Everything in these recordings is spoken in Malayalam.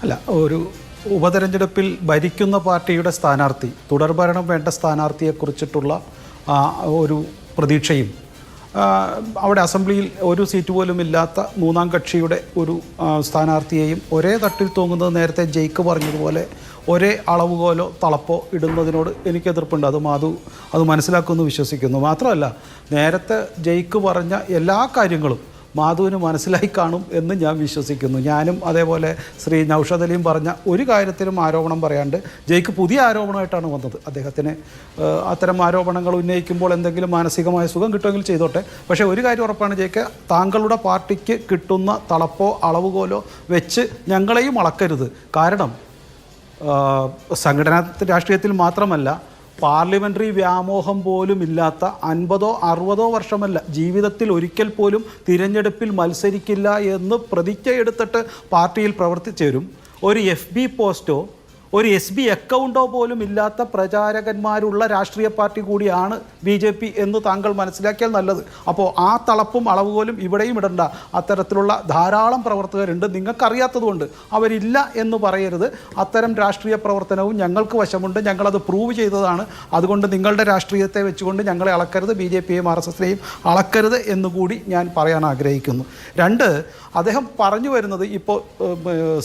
അല്ല, ഒരു ഉപതെരഞ്ഞെടുപ്പിൽ ഭരിക്കുന്ന പാർട്ടിയുടെ സ്ഥാനാർത്ഥി, തുടർഭരണം വേണ്ട സ്ഥാനാർത്ഥിയെക്കുറിച്ചിട്ടുള്ള ഒരു പ്രതീക്ഷയും അവിടെ അസംബ്ലിയിൽ ഒരു സീറ്റ് പോലും ഇല്ലാത്ത മൂന്നാം കക്ഷിയുടെ ഒരു സ്ഥാനാർത്ഥിയെയും ഒരേ തട്ടിൽ തൂങ്ങുന്നത് നേരത്തെ ജയിക്ക് പറഞ്ഞതുപോലെ ഒരേ അളവുകോലോ തളപ്പോ ഇടുന്നതിനോട് എനിക്ക് എതിർപ്പുണ്ട്. അത് മനസ്സിലാക്കുമെന്ന് വിശ്വസിക്കുന്നു. മാത്രമല്ല, നേരത്തെ ജയിക്ക് പറഞ്ഞ എല്ലാ കാര്യങ്ങളും മാധുവിന് മനസ്സിലായി കാണും എന്ന് ഞാൻ വിശ്വസിക്കുന്നു. ഞാനും അതേപോലെ ശ്രീ നൗഷദ് അലിയും പറഞ്ഞ ഒരു കാര്യത്തിലും ആരോപണം പറയാണ്ട് ജയിക്ക് പുതിയ ആരോപണമായിട്ടാണ് വന്നത്. അദ്ദേഹത്തിന് അത്തരം ആരോപണങ്ങൾ ഉന്നയിക്കുമ്പോൾ എന്തെങ്കിലും മാനസികമായ സുഖം കിട്ടുമെങ്കിൽ ചെയ്തോട്ടെ. പക്ഷേ ഒരു കാര്യം ഉറപ്പാണ്, ജയിക്ക് താങ്കളുടെ പാർട്ടിക്ക് കിട്ടുന്ന തളപ്പോ അളവുകോലോ വെച്ച് ഞങ്ങളെയും അളക്കരുത്. കാരണം സംഘടനാ രാഷ്ട്രീയത്തിൽ മാത്രമല്ല, പാർലമെൻ്ററി വ്യാമോഹം പോലും ഇല്ലാത്ത 50-60 വർഷമല്ല, ജീവിതത്തിൽ ഒരിക്കൽ പോലും തിരഞ്ഞെടുപ്പിൽ മത്സരിക്കില്ല എന്ന് പ്രതിജ്ഞയെടുത്തിട്ട് പാർട്ടിയിൽ പ്രവർത്തിച്ചവരും ഒരു FB പോസ്റ്റോ ഒരു SB അക്കൗണ്ടോ പോലും ഇല്ലാത്ത പ്രചാരകന്മാരുള്ള രാഷ്ട്രീയ പാർട്ടി കൂടിയാണ് BJP എന്ന് താങ്കൾ മനസ്സിലാക്കിയാൽ നല്ലത്. അപ്പോൾ ആ തളപ്പും അളവുപോലും ഇവിടെയും ഇടണ്ട. അത്തരത്തിലുള്ള ധാരാളം പ്രവർത്തകരുണ്ട്, നിങ്ങൾക്കറിയാത്തതുകൊണ്ട്. അവരില്ല എന്ന് പറയരുത്. അത്തരം രാഷ്ട്രീയ പ്രവർത്തനവും ഞങ്ങൾക്ക് വശമുണ്ട്, ഞങ്ങളത് പ്രൂവ് ചെയ്തതാണ്. അതുകൊണ്ട് നിങ്ങളുടെ രാഷ്ട്രീയത്തെ വെച്ചുകൊണ്ട് ഞങ്ങളെ അളക്കരുത്, BJPയെയും RSSനെയും അളക്കരുത് എന്നുകൂടി ഞാൻ പറയാൻ ആഗ്രഹിക്കുന്നു. രണ്ട്, അദ്ദേഹം പറഞ്ഞു വരുന്നത് ഇപ്പോൾ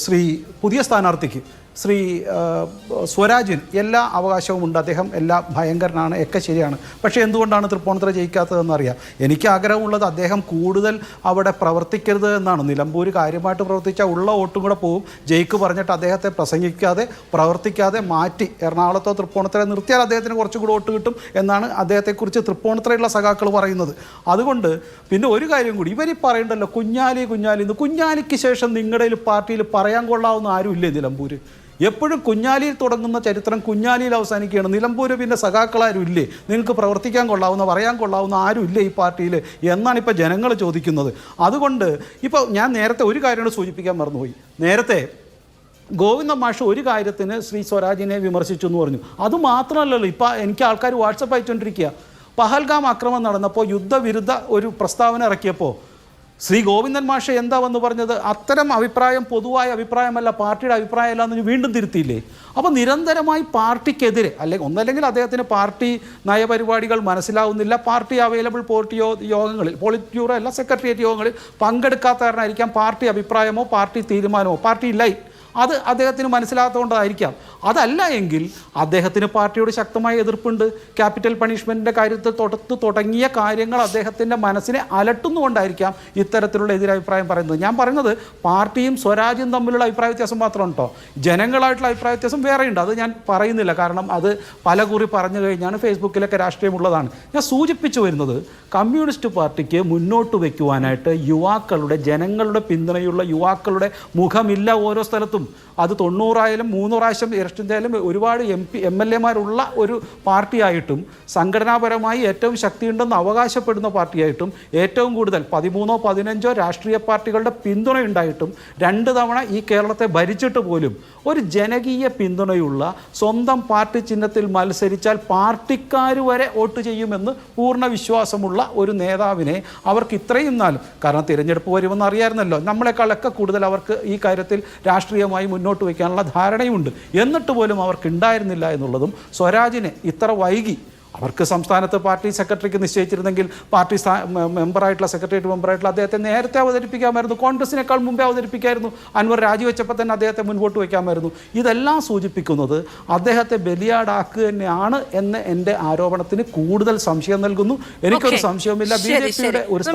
ശ്രീ പുതിയ സ്ഥാനാർത്ഥിക്ക് ശ്രീ സ്വരാജിന് എല്ലാ അവകാശവും ഉണ്ട്, അദ്ദേഹം എല്ലാ ഭയങ്കരനാണ്, ഒക്കെ ശരിയാണ്. പക്ഷേ എന്തുകൊണ്ടാണ് തൃപ്പൂണിത്തുറ ജയിക്കാത്തതെന്നറിയാം. എനിക്ക് ആഗ്രഹമുള്ളത് അദ്ദേഹം കൂടുതൽ അവിടെ പ്രവർത്തിക്കരുത് എന്നാണ്. നിലമ്പൂർ കാര്യമായിട്ട് പ്രവർത്തിച്ചാൽ ഉള്ള വോട്ടും കൂടെ പോവും. ജയിക്ക് പറഞ്ഞിട്ട് അദ്ദേഹത്തെ പ്രസംഗിക്കാതെ പ്രവർത്തിക്കാതെ മാറ്റി എറണാകുളത്തോ തൃപ്പൂണിത്തുറ നിർത്തിയാൽ അദ്ദേഹത്തിന് കുറച്ചും കൂടി വോട്ട് കിട്ടും എന്നാണ് അദ്ദേഹത്തെക്കുറിച്ച് തൃപ്പൂണിത്തുറയുള്ള സഖാക്കൾ പറയുന്നത്. അതുകൊണ്ട് പിന്നെ ഒരു കാര്യം കൂടി, ഇവർ പറയണ്ടല്ലോ കുഞ്ഞാലി എന്ന്. കുഞ്ഞാലിക്ക് ശേഷം നിങ്ങളുടെ പാർട്ടിയിൽ പറയാൻ കൊള്ളാവുന്ന ആരുമില്ലേ നിലമ്പൂർ? എപ്പോഴും കുഞ്ഞാലിയിൽ തുടങ്ങുന്ന ചരിത്രം കുഞ്ഞാലിയിൽ അവസാനിക്കുകയാണ്. നിലമ്പൂർ പിന്നെ സഖാക്കളാരും ഇല്ലേ? നിങ്ങൾക്ക് പ്രവർത്തിക്കാൻ കൊള്ളാവുന്ന, പറയാൻ കൊള്ളാവുന്ന ആരും ഇല്ലേ ഈ പാർട്ടിയിൽ എന്നാണ് ഇപ്പോൾ ജനങ്ങൾ ചോദിക്കുന്നത്. അതുകൊണ്ട് ഇപ്പോൾ ഞാൻ നേരത്തെ ഒരു കാര്യം സൂചിപ്പിക്കാൻ മറന്നുപോയി. നേരത്തെ ഗോവിന്ദൻ മാഷ് ഒരു കാര്യത്തിന് ശ്രീ സ്വരാജിനെ വിമർശിച്ചു എന്ന് പറഞ്ഞു. അതുമാത്രമല്ലല്ലോ, ഇപ്പോൾ എനിക്ക് ആൾക്കാർ വാട്സപ്പ് അയച്ചുകൊണ്ടിരിക്കുക. പഹൽഗാം ആക്രമണം നടന്നപ്പോൾ യുദ്ധവിരുദ്ധ ഒരു പ്രസ്താവന ഇറക്കിയപ്പോൾ ശ്രീ ഗോവിന്ദൻ മാഷ് എന്താ വന്ന് പറഞ്ഞത്? അത്തരം അഭിപ്രായം പൊതുവായ അഭിപ്രായമല്ല, പാർട്ടിയുടെ അഭിപ്രായമല്ല എന്ന് വീണ്ടും തിരുത്തിയില്ലേ? അപ്പോൾ നിരന്തരമായി പാർട്ടിക്കെതിരെ, ഒന്നല്ലെങ്കിൽ അദ്ദേഹത്തിന് പാർട്ടി നയപരിപാടികൾ മനസ്സിലാവുന്നില്ല, പാർട്ടി അവൈലബിൾ യോഗങ്ങളിൽ, പോളിറ്റ് ബ്യൂറോ അല്ല സെക്രട്ടേറിയറ്റ് യോഗങ്ങളിൽ പങ്കെടുക്കാത്ത കാരണമായിരിക്കാം പാർട്ടി അഭിപ്രായമോ പാർട്ടി തീരുമാനമോ പാർട്ടി ലൈൻ അത് അദ്ദേഹത്തിന് മനസ്സിലാത്തതുകൊണ്ടായിരിക്കാം. അതല്ല എങ്കിൽ അദ്ദേഹത്തിന് പാർട്ടിയോട് ശക്തമായ എതിർപ്പുണ്ട്. ക്യാപിറ്റൽ പണിഷ്മെൻറ്റിൻ്റെ കാര്യത്തിൽ തുടങ്ങിയ കാര്യങ്ങൾ അദ്ദേഹത്തിൻ്റെ മനസ്സിനെ അലട്ടുന്നുകൊണ്ടായിരിക്കാം ഇത്തരത്തിലുള്ള എതിരഭിപ്രായം പറയുന്നത്. ഞാൻ പറയുന്നത് പാർട്ടിയും സ്വരാജ്യം തമ്മിലുള്ള അഭിപ്രായ വ്യത്യാസം മാത്രമാണ് കേട്ടോ. ജനങ്ങളായിട്ടുള്ള അഭിപ്രായ വ്യത്യാസം വേറെയുണ്ട്, അത് ഞാൻ പറയുന്നില്ല. കാരണം അത് പല കുറി പറഞ്ഞു കഴിഞ്ഞാണ് ഫേസ്ബുക്കിലൊക്കെ രാഷ്ട്രീയമുള്ളതാണ്. ഞാൻ സൂചിപ്പിച്ചു വരുന്നത്, കമ്മ്യൂണിസ്റ്റ് പാർട്ടിക്ക് മുന്നോട്ട് വയ്ക്കുവാനായിട്ട് യുവാക്കളുടെ, ജനങ്ങളുടെ പിന്തുണയുള്ള യുവാക്കളുടെ മുഖമില്ല ഓരോ സ്ഥലത്തും. അത് 90 3 പ്രാവശ്യം ഇലക്ഷൻ ചെയ്താലും ഒരുപാട് MLA-മാരുള്ള ഒരു പാർട്ടിയായിട്ടും സംഘടനാപരമായി ഏറ്റവും ശക്തിയുണ്ടെന്ന് അവകാശപ്പെടുന്ന പാർട്ടിയായിട്ടും ഏറ്റവും കൂടുതൽ 13-15 രാഷ്ട്രീയ പാർട്ടികളുടെ പിന്തുണയുണ്ടായിട്ടും 2 തവണ ഈ കേരളത്തെ ഭരിച്ചിട്ട് പോലും ഒരു ജനകീയ പിന്തുണയുള്ള സ്വന്തം പാർട്ടി ചിഹ്നത്തിൽ മത്സരിച്ചാൽ പാർട്ടിക്കാർ വരെ വോട്ട് ചെയ്യുമെന്ന് പൂർണ്ണ വിശ്വാസമുള്ള ഒരു നേതാവിനെ അവർക്ക് ഇത്രയും നാളും, കാരണം തിരഞ്ഞെടുപ്പ് വരുമെന്ന് അറിയാമായിരുന്നല്ലോ, നമ്മളെക്കാളൊക്കെ കൂടുതൽ അവർക്ക് ഈ കാര്യത്തിൽ രാഷ്ട്രീയമായി മുന്നോട്ട് വയ്ക്കാനുള്ള ധാരണയുണ്ട്. എന്നിട്ട് പോലും അവർക്ക് ഉണ്ടായിരുന്നില്ല എന്നുള്ളതും, സ്വരാജിനെ ഇത്ര വൈകി, അവർക്ക് സംസ്ഥാനത്ത് പാർട്ടി സെക്രട്ടറിക്ക് നിശ്ചയിച്ചിരുന്നെങ്കിൽ പാർട്ടി മെമ്പറായിട്ടുള്ള, സെക്രട്ടേറിയറ്റ് മെമ്പറായിട്ടുള്ള അദ്ദേഹത്തെ നേരത്തെ അവതരിപ്പിക്കാമായിരുന്നു. കോൺഗ്രസിനേക്കാൾ മുമ്പേ അവതരിപ്പിക്കായിരുന്നു. അൻവർ രാജിവെച്ചപ്പോൾ തന്നെ അദ്ദേഹത്തെ മുൻപോട്ട് വയ്ക്കാമായിരുന്നു. ഇതെല്ലാം സൂചിപ്പിക്കുന്നത് അദ്ദേഹത്തെ ബലിയാടാക്കുക തന്നെയാണ് എന്ന എൻ്റെ ആരോപണത്തിന് കൂടുതൽ സംശയം നൽകുന്നു. എനിക്കൊരു സംശയവുമില്ല. BJPയുടെ ഒരു